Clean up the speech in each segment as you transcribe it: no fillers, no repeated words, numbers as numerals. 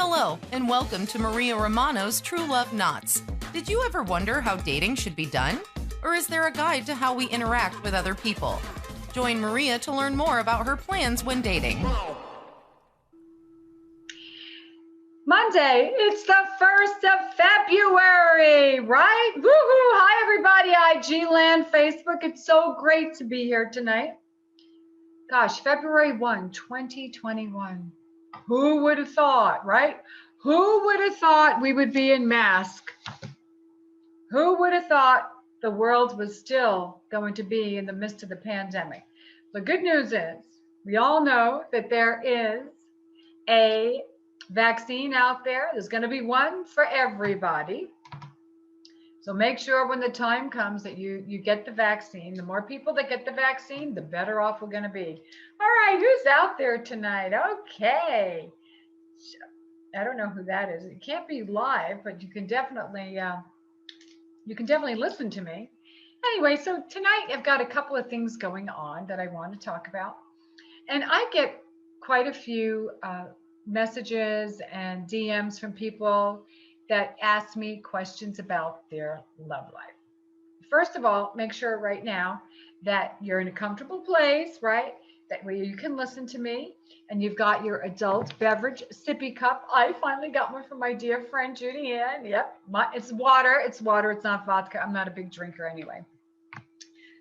Hello, and welcome to Maria Romano's True Love Knots. Did you ever wonder how dating should be done? Or is there a guide to how we interact with other people? Join Maria to learn more about her plans when dating. Monday, it's the 1st of February, right? Woohoo! Hi, everybody, IG land, Facebook. It's so great to be here tonight. Gosh, February 1, 2021. Who would have thought, right? Who would have thought we would be in mask? Who would have thought the world was still going to be in the midst of the pandemic? The good news is we all know that there is a vaccine out there. There's going to be one for everybody. So make sure when the time comes that you get the vaccine. The more people that get the vaccine, the better off we're going to be. All right, who's out there tonight? Okay. I don't know who that is. It can't be live, but you can definitely listen to me. Anyway, so tonight I've got a couple of things going on that I want to talk about. And I get quite a few messages and DMs from people that ask me questions about their love life. First of all, make sure right now that you're in a comfortable place, right? That way you can listen to me, and you've got your adult beverage sippy cup. I finally got one from my dear friend Judy Ann. Yep, it's water. It's water. It's not vodka. I'm not a big drinker anyway.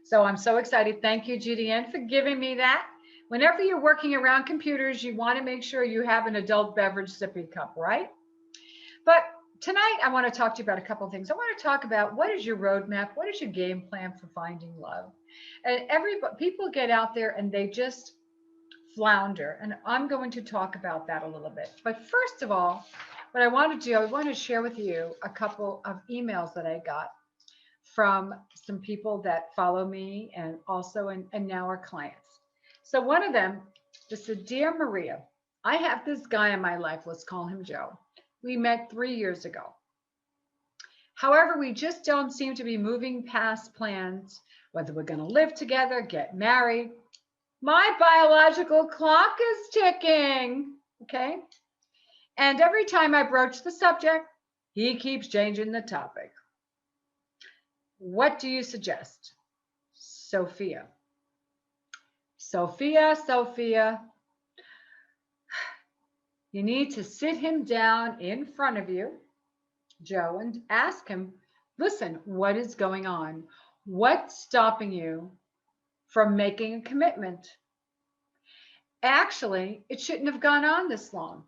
So I'm so excited. Thank you, Judy Ann, for giving me that. Whenever you're working around computers, you want to make sure you have an adult beverage sippy cup, right? But tonight, I want to talk to you about a couple of things. I want to talk about what is your roadmap? What is your game plan for finding love? And people get out there and they just flounder. And I'm going to talk about that a little bit. But first of all, what I want to do, I want to share with you a couple of emails that I got from some people that follow me and also and now are clients. So one of them just said, "Dear Maria, I have this guy in my life. Let's call him Joe. We met 3 years ago. However, we just don't seem to be moving past plans, whether we're going to live together, get married. My biological clock is ticking." Okay. "And every time I broach the subject, he keeps changing the topic. What do you suggest? Sophia." Sophia, you need to sit him down in front of you, Joe, and ask him, listen, what is going on? What's stopping you from making a commitment? Actually, it shouldn't have gone on this long.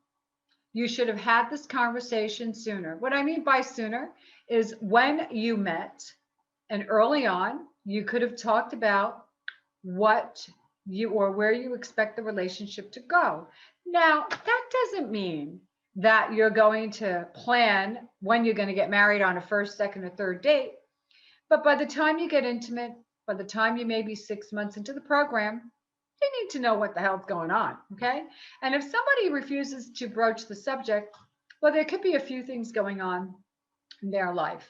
You should have had this conversation sooner. What I mean by sooner is when you met and early on, you could have talked about what you or where you expect the relationship to go. Now, that doesn't mean that you're going to plan when you're going to get married on a first, second, or third date. But by the time you get intimate, by the time you may be 6 months into the program, you need to know what the hell's going on, okay? And if somebody refuses to broach the subject, well, there could be a few things going on in their life.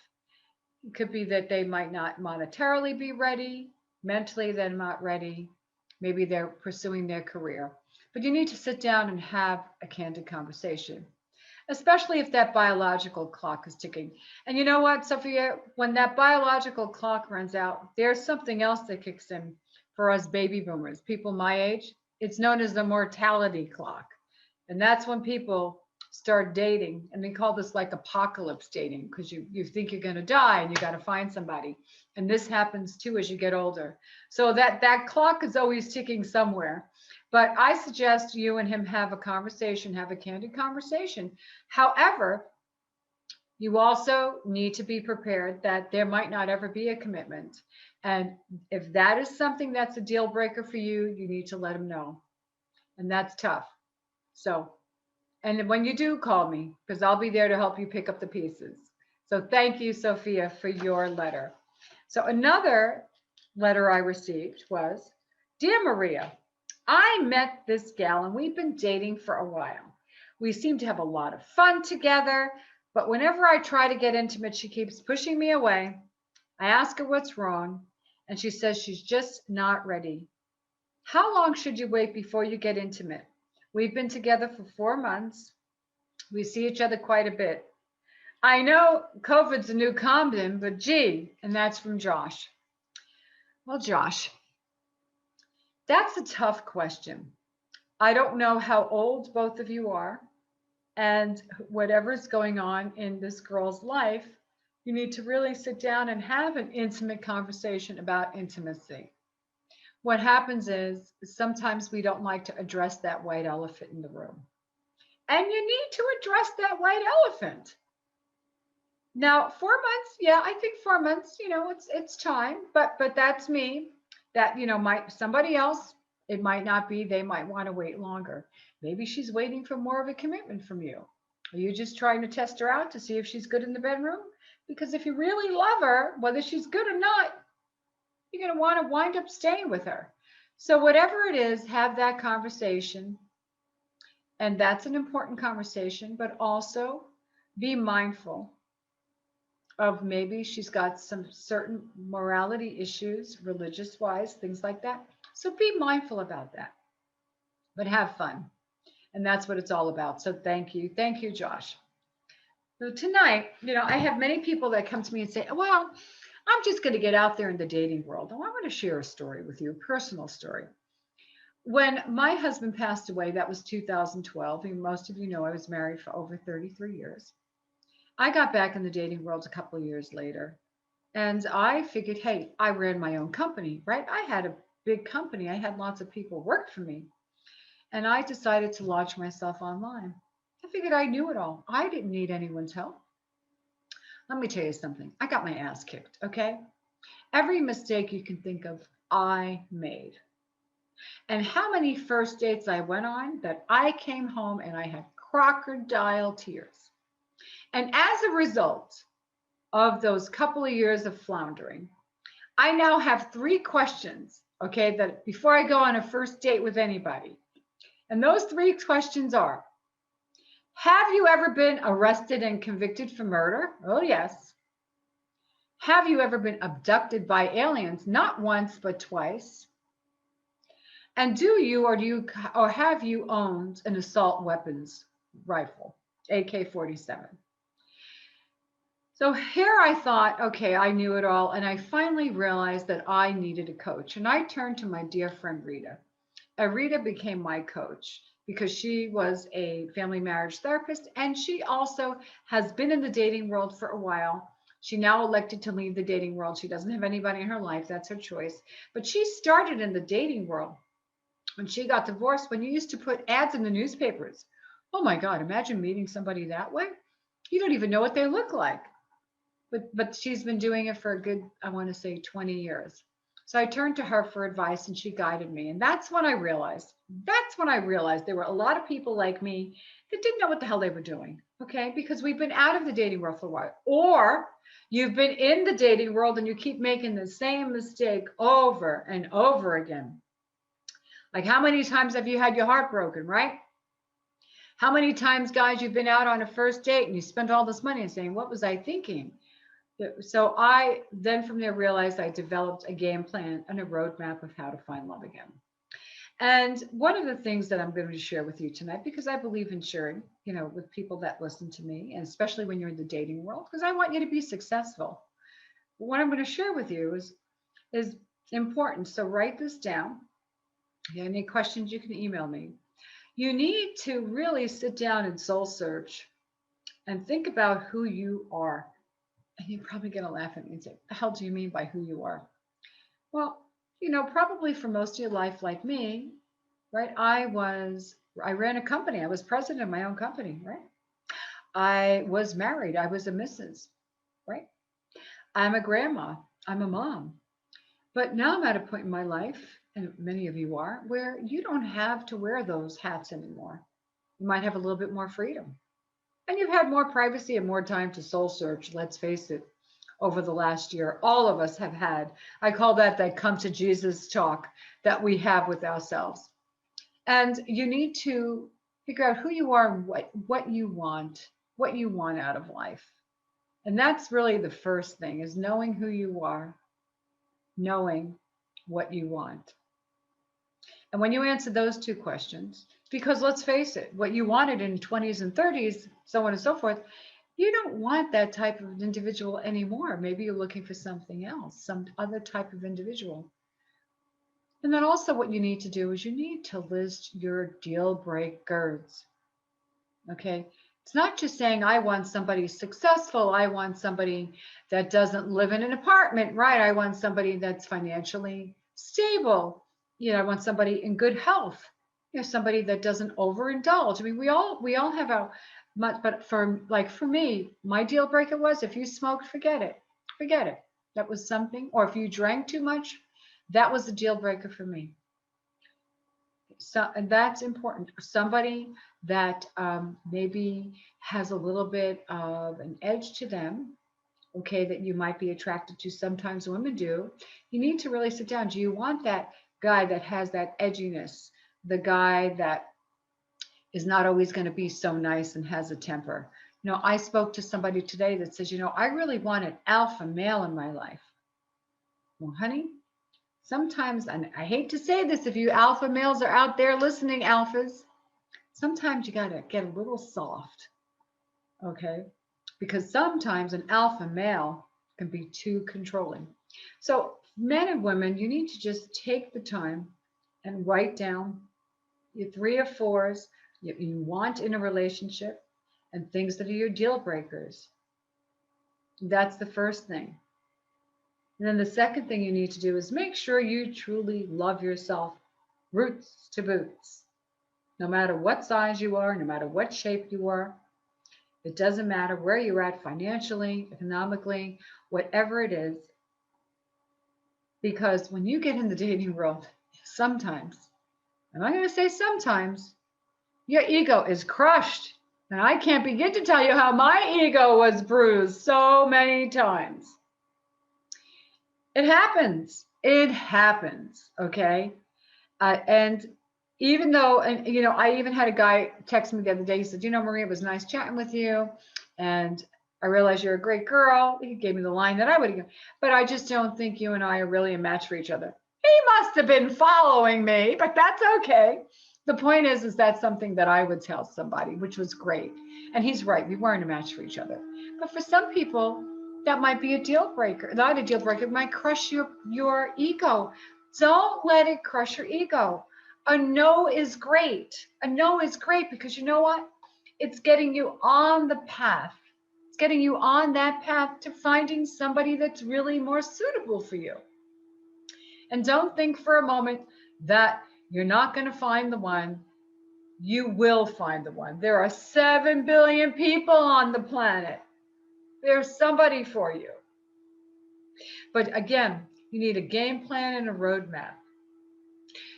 It could be that they might not monetarily be ready, mentally they're not ready, maybe they're pursuing their career. But you need to sit down and have a candid conversation, especially if that biological clock is ticking. And you know what, Sophia, when that biological clock runs out, there's something else that kicks in for us baby boomers, people my age. It's known as the mortality clock. And that's when people start dating. And we call this like apocalypse dating, because you think you're going to die and you got to find somebody. And this happens too as you get older. So that clock is always ticking somewhere. But I suggest you and him have a conversation, have a candid conversation. However, you also need to be prepared that there might not ever be a commitment. And if that is something that's a deal breaker for you, you need to let him know. And that's tough. So, and when you do, call me, because I'll be there to help you pick up the pieces. So thank you, Sophia, for your letter. So another letter I received was, "Dear Maria, I met this gal and we've been dating for a while. We seem to have a lot of fun together, but whenever I try to get intimate, she keeps pushing me away. I ask her what's wrong, and she says she's just not ready. How long should you wait before you get intimate? We've been together for 4 months. We see each other quite a bit. I know COVID's a new Compton, but gee, and that's from Josh. Well, Josh, that's a tough question. I don't know how old both of you are, and whatever's going on in this girl's life, you need to really sit down and have an intimate conversation about intimacy. What happens is sometimes we don't like to address that white elephant in the room. And you need to address that white elephant. Now, 4 months, yeah, I think 4 months, it's time, but that's me. That, might somebody else, it might not be, they might want to wait longer. Maybe she's waiting for more of a commitment from you. Are you just trying to test her out to see if she's good in the bedroom? Because if you really love her, whether she's good or not, you're going to want to wind up staying with her. So whatever it is, have that conversation. And that's an important conversation, but also be mindful of maybe she's got some certain morality issues, religious wise, things like that. So be mindful about that, but have fun. And that's what it's all about. So thank you. Thank you, Josh. So tonight, I have many people that come to me and say, well, I'm just going to get out there in the dating world. Oh, I want to share a story with you, a personal story. When my husband passed away, that was 2012. And most of you know I was married for over 33 years. I got back in the dating world a couple of years later. And I figured, hey, I ran my own company, right? I had a big company. I had lots of people work for me. And I decided to launch myself online. I figured I knew it all. I didn't need anyone's help. Let me tell you something. I got my ass kicked, okay? Every mistake you can think of, I made. And how many first dates I went on that I came home and I had crocodile tears. And as a result of those couple of years of floundering, I now have 3 questions, okay, that before I go on a first date with anybody. And those 3 questions are, have you ever been arrested and convicted for murder? Oh, yes. Have you ever been abducted by aliens? Not once, but twice. And or have you owned an assault weapons rifle, AK-47? So here I thought, okay, I knew it all. And I finally realized that I needed a coach. And I turned to my dear friend, Rita. Rita became my coach because she was a family marriage therapist. And she also has been in the dating world for a while. She now elected to leave the dating world. She doesn't have anybody in her life. That's her choice. But she started in the dating world when she got divorced, when you used to put ads in the newspapers. Oh my God, imagine meeting somebody that way. You don't even know what they look like. But she's been doing it for a good, I want to say 20 years. So I turned to her for advice and she guided me. And that's when I realized there were a lot of people like me that didn't know what the hell they were doing. Okay. Because we've been out of the dating world for a while. Or you've been in the dating world and you keep making the same mistake over and over again. Like how many times have you had your heart broken, right? How many times, guys, you've been out on a first date and you spent all this money and saying, what was I thinking? So I then from there realized I developed a game plan and a roadmap of how to find love again. And one of the things that I'm going to share with you tonight, because I believe in sharing, with people that listen to me, and especially when you're in the dating world, because I want you to be successful. What I'm going to share with you is important. So write this down. If you have any questions, you can email me. You need to really sit down and soul search and think about who you are. And you're probably going to laugh at me and say, the hell do you mean by who you are? Well, probably for most of your life, like me, right? I ran a company. I was president of my own company, right? I was married. I was a Mrs., right? I'm a grandma. I'm a mom. But now I'm at a point in my life, and many of you are, where you don't have to wear those hats anymore. You might have a little bit more freedom. And you've had more privacy and more time to soul search, let's face it, over the last year. All of us have had. I call that come to Jesus talk that we have with ourselves. And you need to figure out who you are and what you want out of life. And that's really the first thing, is knowing who you are, knowing what you want. And when you answer those 2 questions, Because let's face it, what you wanted in 20s and 30s, so on and so forth, you don't want that type of individual anymore. Maybe you're looking for something else, some other type of individual. And then also what you need to do is you need to list your deal breakers. Okay. It's not just saying, I want somebody successful. I want somebody that doesn't live in an apartment, right? I want somebody that's financially stable. I want somebody in good health. Somebody that doesn't overindulge. I mean, we all have our much, but for me, my deal breaker was if you smoked, forget it. Forget it. That was something. Or if you drank too much, that was the deal breaker for me. So, and that's important. Somebody that maybe has a little bit of an edge to them, okay, that you might be attracted to. Sometimes women do. You need to really sit down. Do you want that guy that has that edginess? The guy that is not always going to be so nice and has a temper. I spoke to somebody today that says, I really want an alpha male in my life. Well, honey, sometimes, and I hate to say this, if you alpha males are out there listening, alphas, sometimes you got to get a little soft, okay? Because sometimes an alpha male can be too controlling. So, men and women, you need to just take the time and write down your 3 or 4s you want in a relationship and things that are your deal breakers. That's the first thing. And then the second thing you need to do is make sure you truly love yourself, roots to boots. No matter what size you are, no matter what shape you are, it doesn't matter where you're at financially, economically, whatever it is. Because when you get in the dating world, sometimes, and I'm going to say sometimes, your ego is crushed. And I can't begin to tell you how my ego was bruised so many times. It happens. It happens. Okay. And even though, and I even had a guy text me the other day. He said, Maria, it was nice chatting with you. And I realize you're a great girl. He gave me the line that I would have given, but I just don't think you and I are really a match for each other. He must have been following me, but that's okay. The point is that's something that I would tell somebody, which was great. And he's right. We weren't a match for each other. But for some people, that might be a deal breaker. Not a deal breaker. It might crush your ego. Don't let it crush your ego. A no is great. A no is great because you know what? It's getting you on the path. It's getting you on that path to finding somebody that's really more suitable for you. And don't think for a moment that you're not going to find the one. You will find the one. There are 7 billion people on the planet. There's somebody for you. But again, you need a game plan and a roadmap.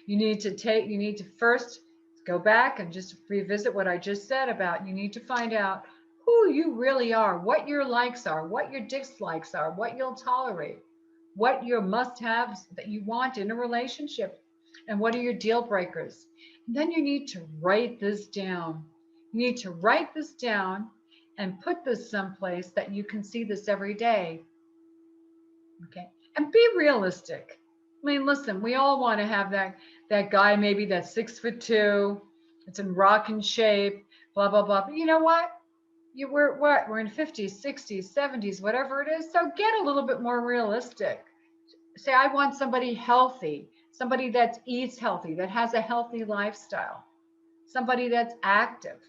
You need to first go back and just revisit what I just said about you need to find out who you really are, what your likes are, what your dislikes are, what you'll tolerate, what your must-haves that you want in a relationship, and what are your deal breakers. And then you need to write this down. You need to write this down and put this someplace that you can see this every day. Okay. And be realistic. I mean, listen, we all want to have that guy maybe that's 6'2", it's in rocking shape, blah, blah, blah. But you know what? We're in 50s, 60s, 70s, whatever it is. So get a little bit more realistic. Say, I want somebody healthy, somebody that eats healthy, that has a healthy lifestyle, somebody that's active.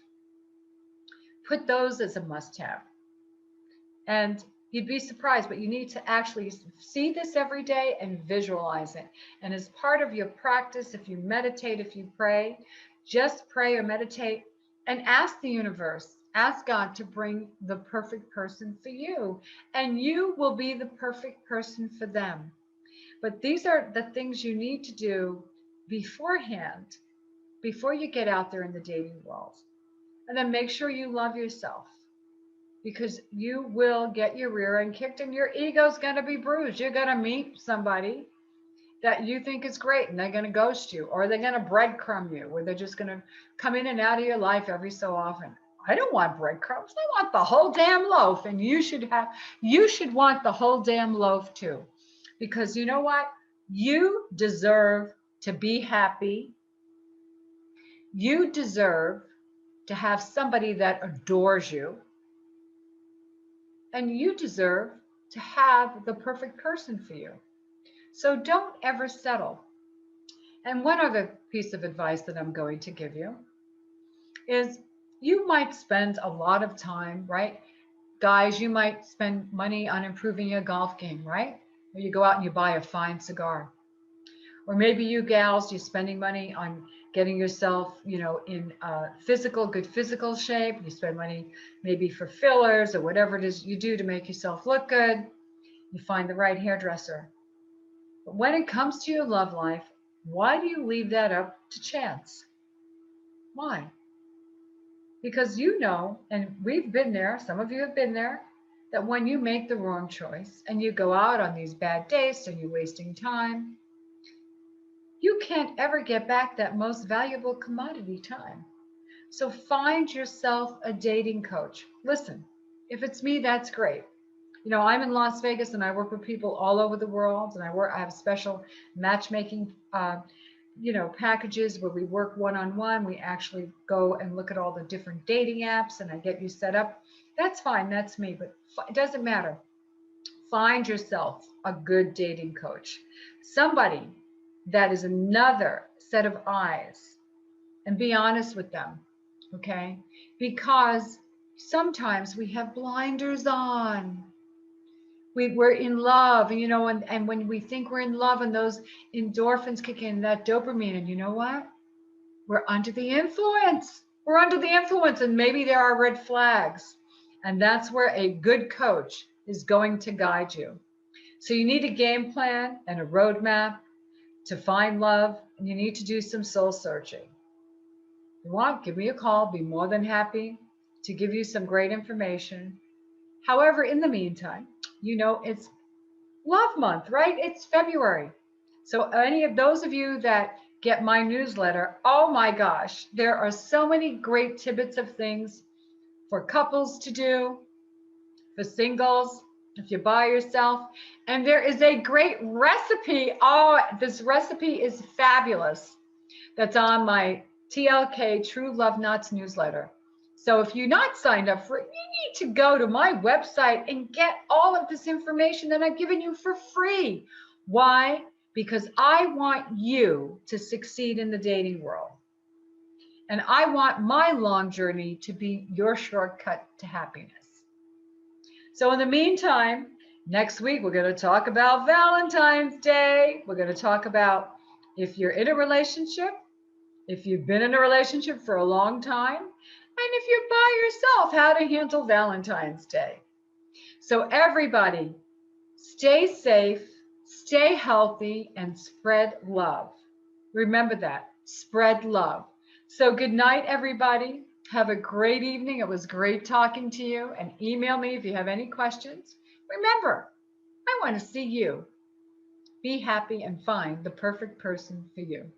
Put those as a must-have. And you'd be surprised, but you need to actually see this every day and visualize it. And as part of your practice, if you meditate, if you pray, just pray or meditate and ask the universe, ask God to bring the perfect person for you. And you will be the perfect person for them. But these are the things you need to do beforehand, before you get out there in the dating world. And then make sure you love yourself, because you will get your rear end kicked and your ego's going to be bruised. You're going to meet somebody that you think is great and they're going to ghost you, or they're going to breadcrumb you, or they're just going to come in and out of your life every so often. I don't want breadcrumbs. I want the whole damn loaf. And you should want the whole damn loaf too. Because you know what? You deserve to be happy. You deserve to have somebody that adores you, and you deserve to have the perfect person for you. So don't ever settle. And one other piece of advice that I'm going to give you is you might spend a lot of time, right? Guys, you might spend money on improving your golf game, right? Or you go out and you buy a fine cigar. Or maybe you gals, you're spending money on getting yourself, in good physical shape. You spend money maybe for fillers or whatever it is you do to make yourself look good. You find the right hairdresser. But when it comes to your love life, why do you leave that up to chance? Why? Because and we've been there, some of you have been there, that when you make the wrong choice and you go out on these bad dates and you're wasting time, you can't ever get back that most valuable commodity, time. So find yourself a dating coach. Listen, if it's me, that's great. I'm in Las Vegas and I work with people all over the world, and I have special matchmaking packages where we work one-on-one. We actually go and look at all the different dating apps and I get you set up. That's fine, that's me, but it doesn't matter. Find yourself a good dating coach, somebody that is another set of eyes, and be honest with them, okay? Because sometimes we have blinders on. We're in love, and when we think we're in love and those endorphins kick in, that dopamine, and you know what? We're under the influence. We're under the influence, and maybe there are red flags. And that's where a good coach is going to guide you. So you need a game plan and a roadmap to find love, and you need to do some soul searching. If you want, give me a call. Be more than happy to give you some great information. However, in the meantime, it's Love Month, right? It's February. So any of those of you that get my newsletter, oh my gosh, there are so many great tidbits of things for couples to do, for singles, if you're by yourself. And there is a great recipe. Oh, this recipe is fabulous. That's on my TLK True Love Knots newsletter. So if you're not signed up for it, you need to go to my website and get all of this information that I've given you for free. Why? Because I want you to succeed in the dating world. And I want my long journey to be your shortcut to happiness. So in the meantime, next week, we're going to talk about Valentine's Day. We're going to talk about if you're in a relationship, if you've been in a relationship for a long time, and if you're by yourself, how to handle Valentine's Day. So everybody, stay safe, stay healthy, and spread love. Remember that, spread love. So good night, everybody. Have a great evening. It was great talking to you, and email me if you have any questions. Remember, I want to see you be happy and find the perfect person for you.